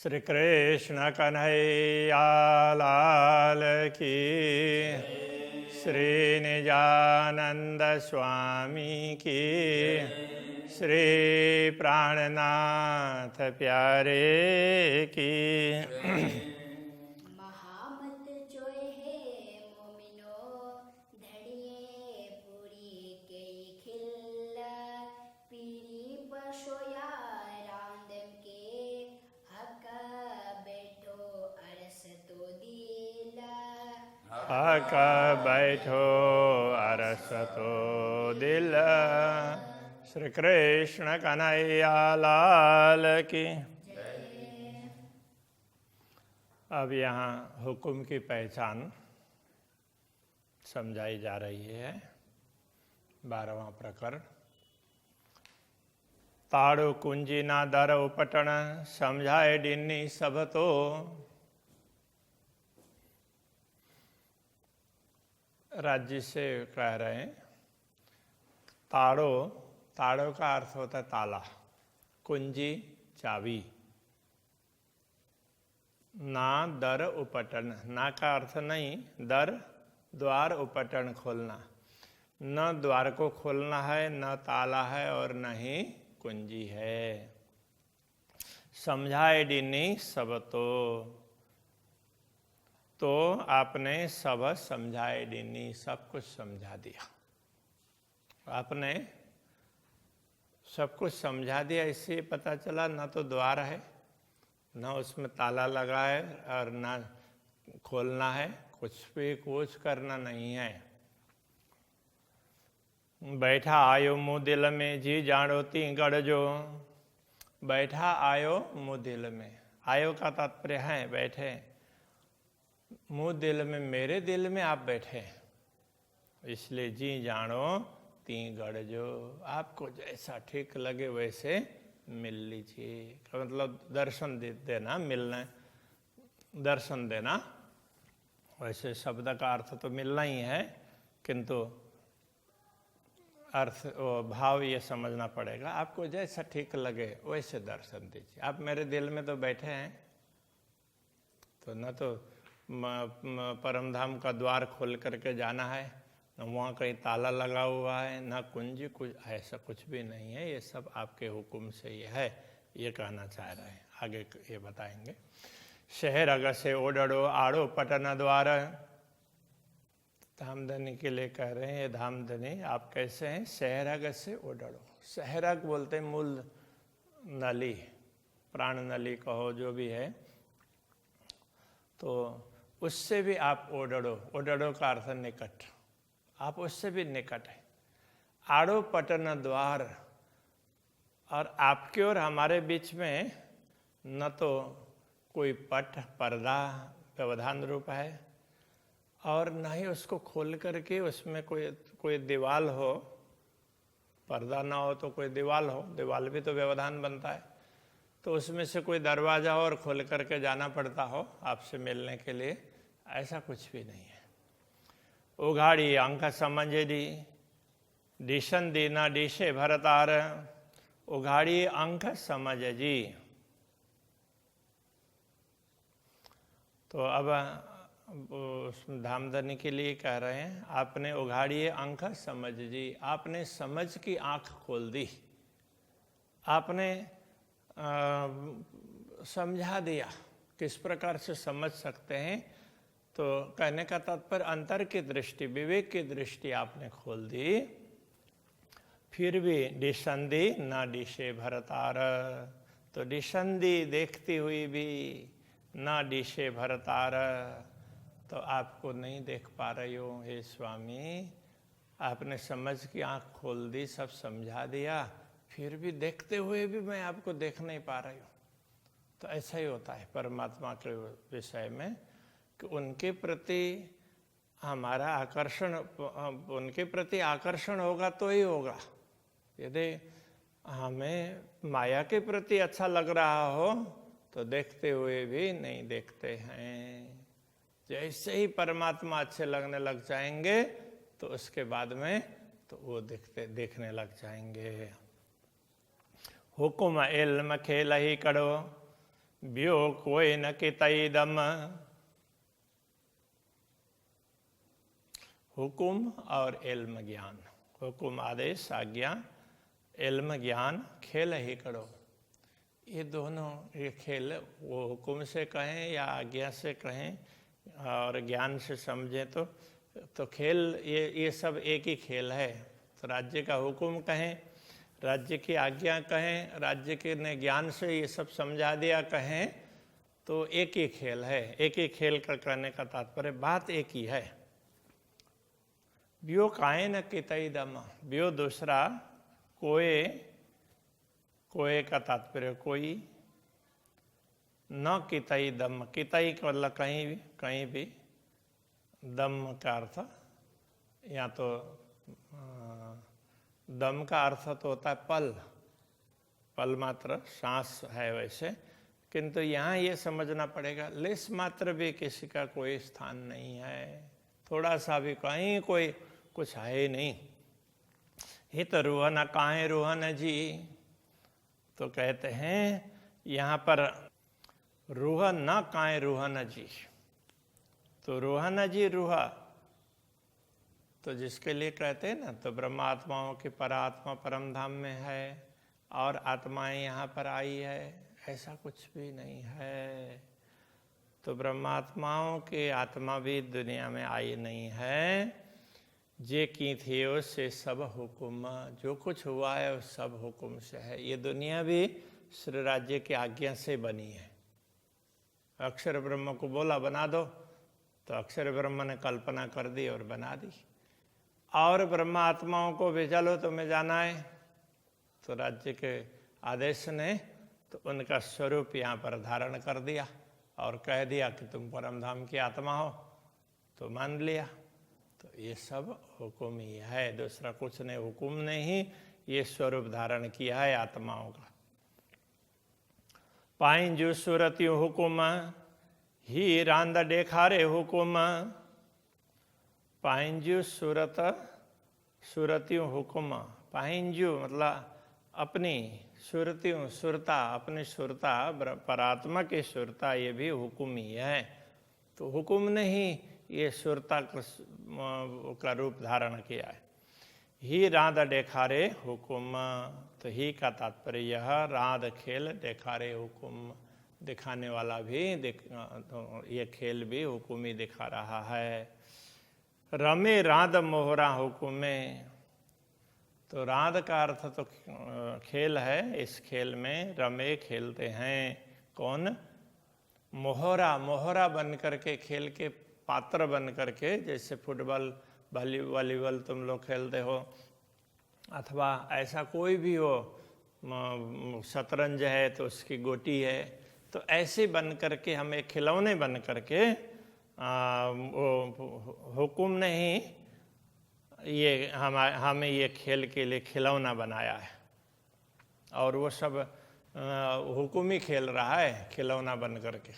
श्री कृष्ण कन्हैया लाल की, श्री निजानंद स्वामी की, श्री प्राणनाथ प्यारे की। महामत जोय है मोमिनो धड़िए पूरी के खिल्ला पीरी बशोया रांदम के हक बैठो अरस तो दिला हक बैठो अरस तो दिल। श्री कृष्ण कन्हैया लाल की। अब यहाँ हुक्म की पहचान समझाई जा रही है। 12वां प्रकरण। ताड़ो कुंजी ना दर उपटन समझाए डिन्नी सब तो। राज्य से कह रहे हैं ताड़ो, ताड़ो का अर्थ होता है ताला, कुंजी चाबी, ना दर उपटन, ना का अर्थ नहीं, दर द्वार, उपटन खोलना, न द्वार को खोलना है, न ताला है और न ही कुंजी है। समझाए डिनी सब तो आपने सब समझाए डिनी, सब कुछ समझा दिया। आपने सब कुछ समझा दिया, इससे पता चला न तो द्वार है, न उसमें ताला लगा है और न खोलना है, कुछ करना नहीं है। बैठा आयो मुँह दिल में जी जानो ती गढ़ जो। बैठा आयो मुँह दिल में, आयो का तात्पर्य है बैठे, मुँह दिल में, मेरे दिल में आप बैठे, इसलिए जी जानो ती गढ़ जो। आपको जैसा ठीक लगे वैसे मिल लीजिए, मतलब दर्शन देना, मिलना, दर्शन देना। वैसे शब्द का अर्थ तो मिलना ही है, किंतु अर्थ भाव ये समझना पड़ेगा। आपको जैसा ठीक लगे वैसे दर्शन दीजिए। आप मेरे दिल में तो बैठे हैं, तो न तो परम धाम का द्वार खोल करके जाना है, न वहाँ कहीं ताला लगा हुआ है, न कुंजी, कुछ ऐसा कुछ भी नहीं है। ये सब आपके हुक्म से ये है, ये कहना चाह रहे हैं। आगे ये बताएंगे। शहर अग से ओडड़ो आड़ो पटन द्वार। धामधनी के लिए कह रहे हैं, ये धामधनी आप कैसे हैं? शहर अग से ओडड़ो, शहरक बोलते हैं मूल नली, प्राण नली कहो जो भी है, तो उससे भी आप ओडड़ो, ओडड़ो का अर्थ निकट, आप उससे भी निकट है। आड़ो पटन द्वार, और आपके और हमारे बीच में न तो कोई पट पर्दा व्यवधान रूप है, और न ही उसको खोल करके उसमें कोई दीवाल हो। पर्दा ना हो तो कोई दीवाल हो, दीवाल भी तो व्यवधान बनता है, तो उसमें से कोई दरवाजा और खोल करके जाना पड़ता हो आपसे मिलने के लिए, ऐसा कुछ भी नहीं है। उघाड़ी अंक समझे दी, डिशन दीना डिशे भरतार। उघाड़ी अंक समझ जी। तो अब धामधनी के लिए कह रहे हैं, आपने उघाड़ी अंक समझ जी, आपने समझ की आंख खोल दी, आपने समझा दिया किस प्रकार से समझ सकते हैं। तो कहने का तात्पर्य अंतर की दृष्टि, विवेक की दृष्टि आपने खोल दी। फिर भी डिसंदी ना डिशे भरतार, तो डिसंदी देखती हुई भी, ना डिशे भरतार, तो आपको नहीं देख पा रही हो हे स्वामी। आपने समझ की आंख खोल दी, सब समझा दिया, फिर भी देखते हुए भी मैं आपको देख नहीं पा रही हूँ। तो ऐसा ही होता है परमात्मा के विषय में, कि उनके प्रति हमारा आकर्षण, उनके प्रति आकर्षण होगा तो ही होगा। यदि हमें माया के प्रति अच्छा लग रहा हो तो देखते हुए भी नहीं देखते हैं। जैसे ही परमात्मा अच्छे लगने लग जाएंगे तो उसके बाद में तो वो देखने लग जाएंगे। हुकुम इल्म खेल ही करो, व्यो कोई न कितैदम। हुकुम और इल्म ज्ञान, हुकुम आदेश आज्ञा, इल्म ज्ञान खेल ही करो। ये दोनों ये खेल, वो हुकुम से कहें या आज्ञा से कहें और ज्ञान से समझें तो खेल ये सब एक ही खेल है। तो राज्य का हुकुम कहें, राज्य की आज्ञा कहें, राज्य के ने ज्ञान से ये सब समझा दिया कहें, तो एक ही खेल है। एक ही खेल का कहने का तात्पर्य बात एक ही है। व्यो काए न कितैदम, व्यो दूसरा, कोए, कोए का तात्पर्य कोई, न कितैदम, कितई का मतलब कहीं भी, दम का अर्थ या तो दम का अर्थ तो होता है पल, पल मात्र सांस है वैसे, किंतु यहाँ ये समझना पड़ेगा लेस मात्र भी किसी का कोई स्थान नहीं है, थोड़ा सा भी कहीं कोई कुछ है ही नहीं। हित रोहन काहे रोहन जी, तो कहते हैं यहाँ पर रूह न काए रूहन जी, तो रूहन जी रूह तो जिसके लिए कहते हैं ना, तो ब्रह्मात्माओं की परात्मा परम धाम में है और आत्माएं यहाँ पर आई है, ऐसा कुछ भी नहीं है। तो ब्रह्मात्माओं की आत्मा भी दुनिया में आई नहीं है। जे की थी उससे सब हुकुम, जो कुछ हुआ है वो सब हुकुम से है। ये दुनिया भी श्री राज्य की आज्ञा से बनी है। अक्षर ब्रह्म को बोला बना दो, तो अक्षर ब्रह्म ने कल्पना कर दी और बना दी। और ब्रह्मा आत्माओं को भी चलो तुम्हें जाना है, तो राज्य के आदेश ने तो उनका स्वरूप यहाँ पर धारण कर दिया और कह दिया कि तुम परम धाम की आत्मा हो, तो मान लिया। तो ये सब हुकुम ही है, दूसरा कुछ नहीं। हुकुम ने ही ये स्वरूप धारण किया है आत्माओं का। पाइंजू सूरतियों हुकुम, ही रांद डेखारे हुकुम। पाइंजू सूरत, सूरतियों हुकुम, पाइंजू मतलब अपनी सुरतियों, सुरता, अपनी सुरता, परात्मा की सुरता, ये भी हुकुम ही है। तो हुकुम ने ही ये सुरता का रूप धारण किया है। ही रांद डेखारे हुकुम, तो ही का तात्पर्य यह, रांद खेल, डेखारे हुकुम, दिखाने वाला भी तो ये खेल भी हुकुम ही दिखा रहा है। रमे रांद मोहरा हुकुमे, तो रांद का अर्थ तो खेल है। इस खेल में रमे खेलते हैं कौन? मोहरा, मोहरा बन करके, खेल के पात्र बन करके, जैसे फुटबॉल वॉलीबॉल तुम लोग खेलते हो, अथवा ऐसा कोई भी हो, शतरंज है तो उसकी गोटी है, तो ऐसे बन करके हमें खिलौने बन करके वो हुकुम ने ही ये हमें ये खेल के लिए खिलौना बनाया है। और वो सब हुकुम ही खेल रहा है खिलौना बन करके।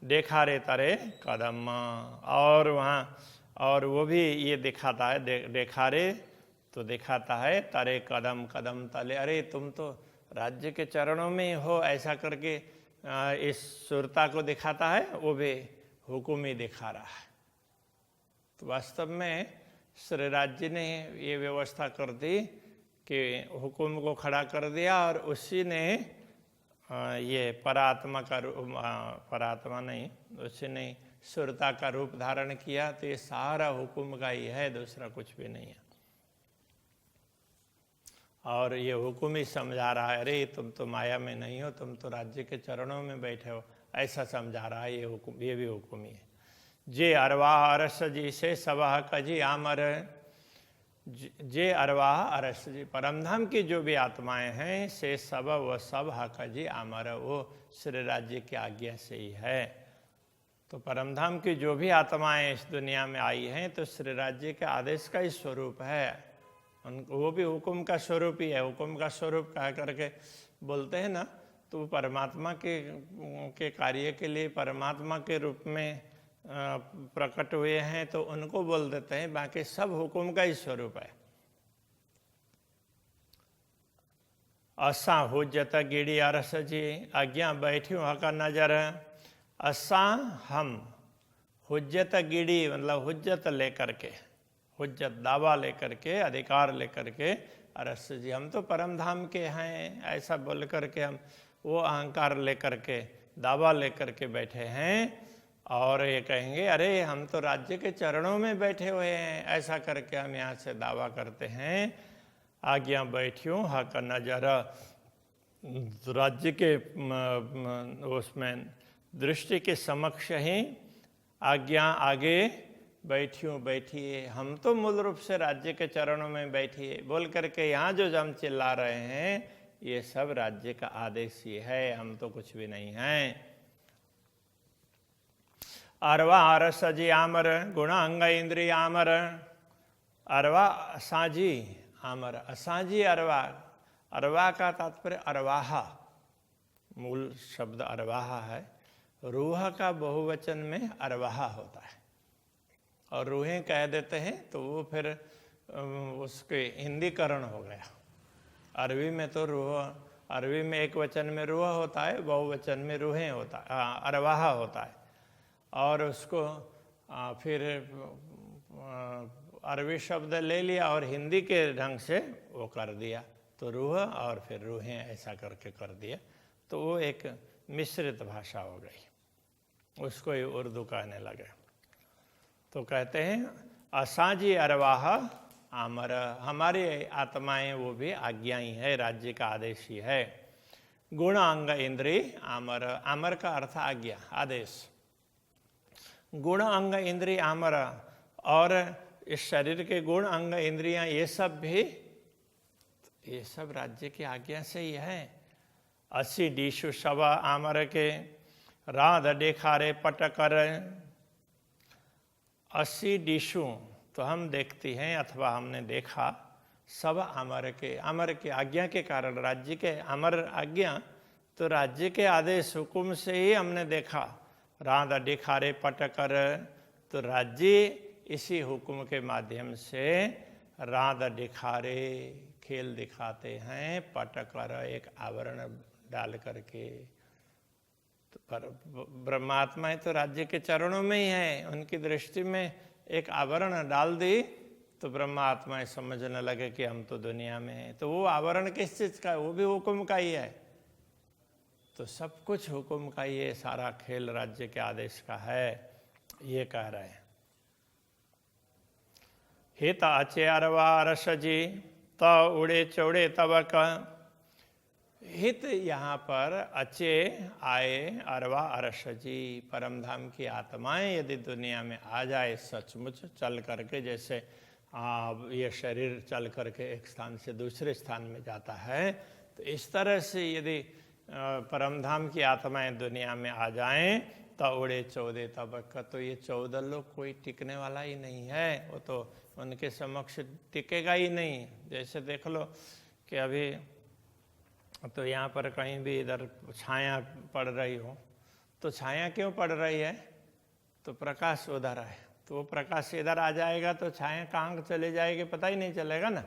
देखा रे तारे कदम, और वहाँ और वो भी ये दिखाता है, देखा रे तो दिखाता है तारे कदम, कदम तले, अरे तुम तो राज्य के चरणों में हो, ऐसा करके इस सुरता को दिखाता है। वो भी हुकुम ही दिखा रहा है। तो वास्तव में श्री राज्य ने ये व्यवस्था कर दी कि हुकुम को खड़ा कर दिया और उसी ने ये परात्मा का रूप, परात्मा नहीं, उसी ने सुरता का रूप धारण किया। तो ये सारा हुकुम का ही है, दूसरा कुछ भी नहीं है। और ये हुकुम ही समझा रहा है, अरे तुम तो माया में नहीं हो, तुम तो राज्य के चरणों में बैठे हो, ऐसा समझा रहा है। ये हुकुम, ये भी हुकुम ही है। जे अरवाह अरस जी से सवाह कजी आमर, जे अरवाह अरस जी, परमधाम की जो भी आत्माएं हैं, से सब व सब हकजी आमर, वो श्री राज्य की आज्ञा से ही है। तो परमधाम की जो भी आत्माएं इस दुनिया में आई हैं, तो श्री राज्य के आदेश का ही स्वरूप है। उनको वो भी हुकुम का स्वरूप ही है। हुकुम का स्वरूप कह करके बोलते हैं ना, तो परमात्मा के कार्य के लिए परमात्मा के रूप में प्रकट हुए हैं, तो उनको बोल देते हैं। बाकी सब हुकुम का ही स्वरूप है। असां हुज्जत गिड़ी अरस जी, अॻियां बैठियूं हक़ नज़र। असां हम, हुज्जत गिड़ी मतलब हुज्जत लेकर के, हुज्जत दावा लेकर के, अधिकार लेकर के, अरस जी हम तो परम धाम के हैं, ऐसा बोल करके हम वो अहंकार लेकर के, दावा लेकर के बैठे हैं। और ये कहेंगे अरे हम तो राज्य के चरणों में बैठे हुए हैं, ऐसा करके हम यहाँ से दावा करते हैं। आज्ञा बैठियों हक नजर, राज्य के उसमें दृष्टि के समक्ष ही आज्ञा आगे बैठियों बैठिए, हम तो मूल रूप से राज्य के चरणों में बैठिए बोल करके यहाँ जो हम चिल्ला रहे हैं ये सब राज्य का आदेश ही है, हम तो कुछ भी नहीं हैं। अरवा अरस जी आमर, गुण अंग इंद्रिय आमर। अरवा असाजी आमर, असाजी अरवा, अरवा का तात्पर्य अरवाहा, मूल शब्द अरवाहा है। रूह का बहुवचन में अरवाहा होता है और रूहें कह देते हैं तो वो फिर उसके हिंदीकरण हो गया। अरबी में तो रूह, अरबी में एक वचन में रूह होता है, बहुवचन में रूहें होता है, अरवाहा होता है। और उसको फिर अरबी शब्द ले लिया और हिंदी के ढंग से वो कर दिया, तो रूह और फिर रूहें ऐसा करके कर दिया, तो वो एक मिश्रित भाषा हो गई, उसको ही उर्दू कहने लगे। तो कहते हैं असाजी अरवाह आमर, हमारी आत्माएं वो भी आज्ञा ही है, राज्य का आदेश ही है। गुण अंग इंद्रिय आमर, आमर का अर्थ आज्ञा, आदेश। गुण अंग इंद्रिय आमर, और इस शरीर के गुण अंग इंद्रियां ये सब भी, ये सब राज्य की आज्ञा से ही है। अस्सी डीशु शवा आमर के, राध देखारे पटकर। 80 डिशु तो हम देखती हैं अथवा हमने देखा, सब अमर के, अमर के आज्ञा के कारण, राज्य के अमर आज्ञा तो राज्य के आदेश हुकुम से ही हमने देखा। राध दिखारे पटकर, तो राज्य इसी हुक्म के माध्यम से राध दिखारे खेल दिखाते हैं, पटकर एक आवरण डाल करके। तो पर ब्रह्मात्माएं तो राज्य के चरणों में ही है, उनकी दृष्टि में एक आवरण डाल दी तो ब्रह्मात्माएं समझने लगे कि हम तो दुनिया में हैं। तो वो आवरण किस चीज का है? वो भी हुक्म का ही है। तो सब कुछ हुक्म का ही है, सारा खेल राज्य के आदेश का है, ये कह रहे हैं। हित अचे अरवा अरस जी, त उड़े चौड़े तबक। हित यहाँ पर अचे आए, अरवा अरस जी, परम धाम की आत्माएं यदि दुनिया में आ जाए सचमुच चल करके, जैसे ये शरीर चल करके एक स्थान से दूसरे स्थान में जाता है, तो इस तरह से यदि परम धाम की आत्माएं दुनिया में आ जाएं तो उड़े 14 तबक, तो ये 14 लोग कोई टिकने वाला ही नहीं है, वो तो उनके समक्ष टिकेगा ही नहीं। जैसे देख लो कि अभी तो यहाँ पर कहीं भी इधर छाया पड़ रही हो, तो छाया क्यों पड़ रही है? तो प्रकाश उधर है, तो वो प्रकाश इधर आ जाएगा तो छाया कहाँ चले जाएगी पता ही नहीं चलेगा ना।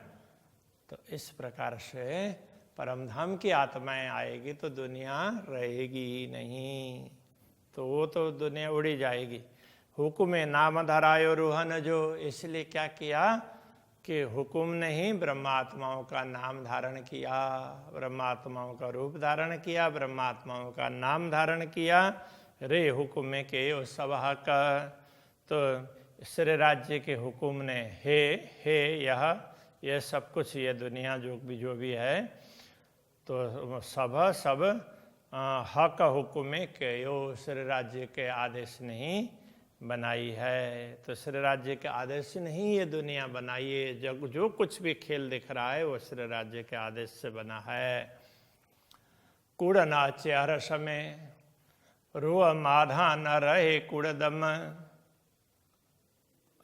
तो इस प्रकार से परम धाम की आत्माएं आएगी तो दुनिया रहेगी ही नहीं, तो वो तो दुनिया उड़ी जाएगी। हुक्म नाम धरायो रूहन जो, इसलिए क्या किया कि हुक्म ने ही ब्रह्मात्माओं का नाम धारण किया, ब्रह्मात्माओं का रूप धारण किया, ब्रह्मात्माओं का नाम धारण किया। रे हुक्म के ओ सब हक, तो श्री राज्य के हुक्म ने हे यह सब कुछ, ये दुनिया जो भी है, तो सब हक हुक्म के यो श्री राज्य के आदेश नहीं बनाई है। तो श्री राज्य के आदेश नहीं ये दुनिया बनाई है, जो कुछ भी खेल दिख रहा है वो श्री राज्य के आदेश से बना है। कूड़ नाचे हर्ष में, रुआ माधा न रहे कूड़दम।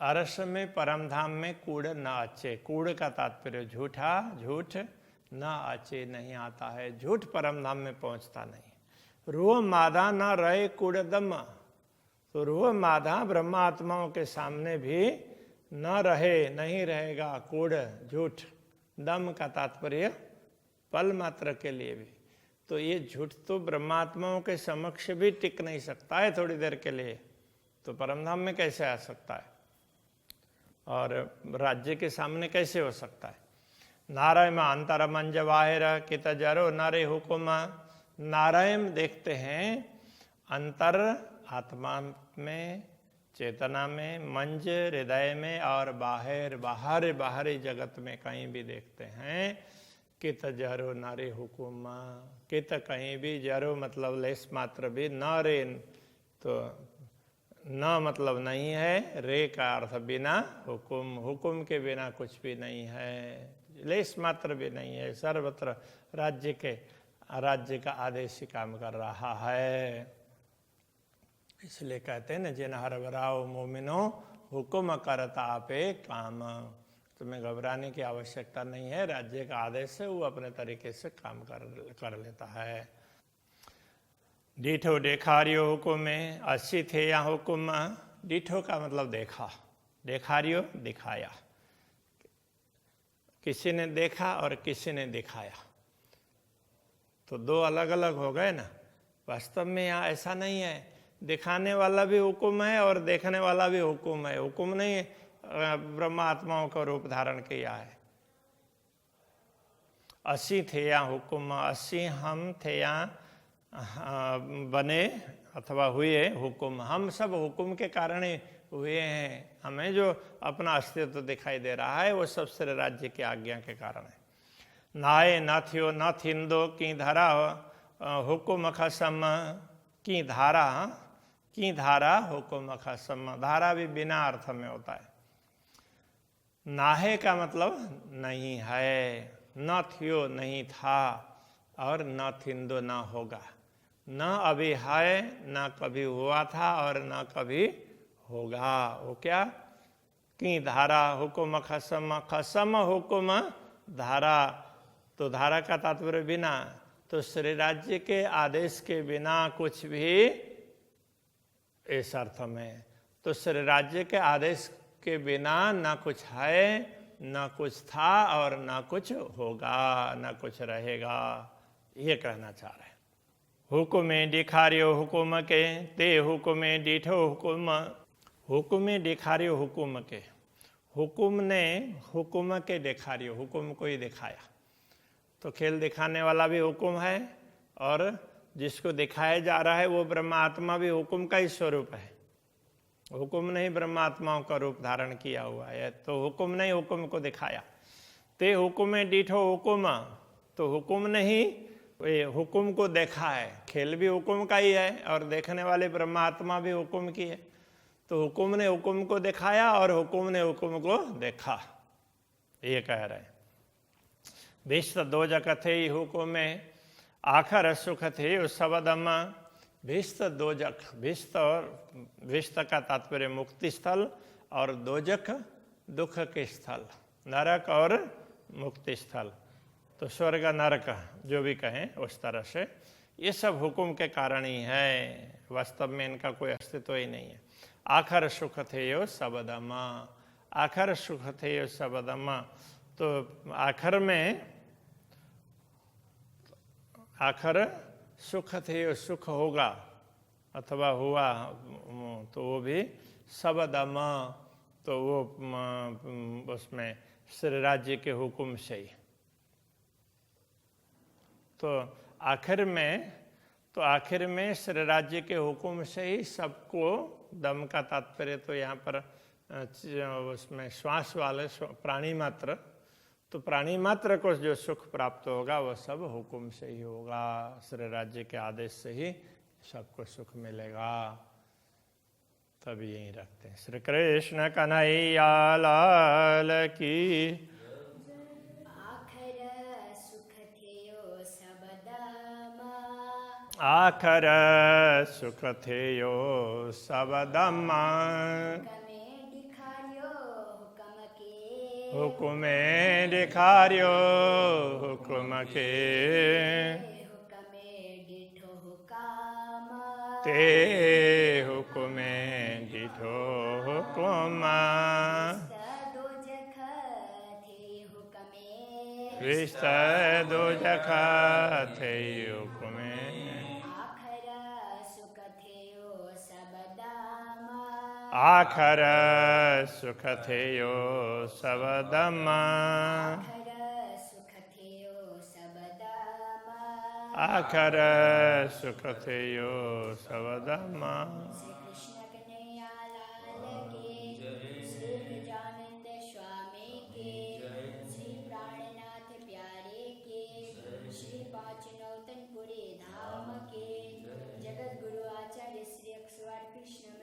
अरस में परम धाम में कूड़ न आचे, कूड़ का तात्पर्य झूठा, झूठ न आचे नहीं आता है, झूठ परम धाम में पहुंचता नहीं। रुआ माधा न रहे कूड़दम, तो रुआ माधा ब्रह्मात्माओं के सामने भी न रहे, नहीं रहेगा, कूड़ झूठ, दम का तात्पर्य पल मात्र के लिए भी। तो ये झूठ तो ब्रह्मात्माओं के समक्ष भी टिक नहीं सकता है थोड़ी देर के लिए, तो परमधाम में कैसे आ सकता है और राज्य के सामने कैसे हो सकता है। नारायण अंतर मंज बाहिर कित जरो नारे हुकुम। नारायण देखते हैं अंतर आत्मा में, चेतना में, मंज हृदय में, और बाहर बाहरी जगत में कहीं भी देखते हैं। कित जरो नारे हुकुम, कित कहीं भी, जरो मतलब लेस मात्र भी, न रे तो न मतलब नहीं है, रे का अर्थ बिना, हुकुम हुकुम के बिना कुछ भी नहीं है, लेस मात्र भी नहीं है, सर्वत्र राज्य का आदेश ही काम कर रहा है। इसलिए कहते हैं न जिन हर बराओ मोमिनो हुकुम करता आपे काम। तुम्हें घबराने की आवश्यकता नहीं है, राज्य का आदेश है, वो अपने तरीके से काम कर लेता है। डीठो देखारियो हुकुम में, अस्सी थे या हुकुम। डीठो का मतलब देखा, देखारियो दिखाया, किसी ने देखा और किसी ने दिखाया, तो दो अलग अलग हो गए ना। वास्तव में यहाँ ऐसा नहीं है, दिखाने वाला भी हुकुम है और देखने वाला भी हुकुम है। हुकुम नहीं ब्रह्मात्माओं का रूप धारण किया है। अस्सी थे या हुकुम, अस्सी हम थे या बने अथवा हुए हुकुम, हम सब हुकुम के कारण ही हुए हैं। हमें जो अपना अस्तित्व दिखाई दे रहा है वो सब श्री राज्य की आज्ञा के कारण है। नाए न थियो न थिंदो की धारा हुकुम खसम, की धारा हुकुम खसम। धारा भी बिना अर्थ में होता है। नाहे का मतलब नहीं है, न थियो नहीं था, और न थिंदो न होगा। न अभी है, न कभी हुआ था, और न कभी होगा। वो क्या? की धारा हुकुम खसम, खसम हुकुम धारा, तो धारा का तात्पर्य बिना, तो श्री राज्य के आदेश के बिना कुछ भी, इस अर्थ में तो श्री राज्य के आदेश के बिना न कुछ है, न कुछ था, और न कुछ होगा, न कुछ रहेगा, ये कहना चाह रहे हैं। हुकुमे दिखारियो हुकुम के, ते हुकुमे डीठो हुकुम। हुकुमे दिखारियो हुकुम के, हुकुम ने हुकुम के दिखारियो, हुकुम को ही दिखाया। तो खेल दिखाने वाला भी हुकुम है, और जिसको दिखाया जा रहा है वो ब्रह्मात्मा भी हुकुम का ही स्वरूप है। हुकुम ने ही ब्रह्मात्माओं का रूप धारण किया हुआ है, तो हुकुम ने हुकुम को दिखाया। ते हुकुमे डीठो हुकुम, तो हुकुम ने ही हुकुम को देखा है। खेल भी हुकुम का ही है, और देखने वाले ब्रह्मात्मा भी हुकुम की है। तो हुकुम ने हुकुम को दिखाया और हुकुम ने हुकुम को देखा, ये कह रहे हैं। भीष्ट दो जगत थे हुकुमे, आखर सुख थे उस सबदम। भीष्ट दोजक, भीष्ट और भीष्ट का तात्पर्य मुक्ति स्थल, और दोजक दुख के स्थल, नरक और मुक्ति स्थल, तो स्वर्ग नरक जो भी कहें उस तरह से, ये सब हुकुम के कारण ही है। वास्तव में इनका कोई अस्तित्व ही नहीं है। आखर सुख थे यो सबदम, आखर सुख थे यो सबदम, तो आखर सुख थे यो सुख होगा अथवा हुआ, तो वो भी सबदम, तो वो उसमें श्री राज्य के हुकुम से ही। तो आखिर में श्री राज्य के हुकुम से ही सबको, दम का तात्पर्य तो यहाँ पर उसमें श्वास वाले प्राणी मात्र, तो प्राणी मात्र को जो सुख प्राप्त होगा वो सब हुकुम से ही होगा। श्री राज्य के आदेश से ही सबको सुख मिलेगा। तभी यहीं रखते हैं। श्री कृष्ण कन्हैया लाल की। आखर सुख थे यो सबदम, हुकुमे दिखारियो हुकुम के, ते हुकुमे डिठो हुकुम। विस्तार दो जखा थे युग में आखर सुख थियो सबदामा आखर सुख थियो सबदमा आखर सुख थियो सबदामा आखर सुख थियो सबदमा श्री कृष्ण कन्हैया लाल के श्री गजानंद स्वामी के श्री प्राणनाथ प्यारे के श्री पांच नौतनपुरी धाम के जगत गुरु आचार्य श्री अक्षर कृष्ण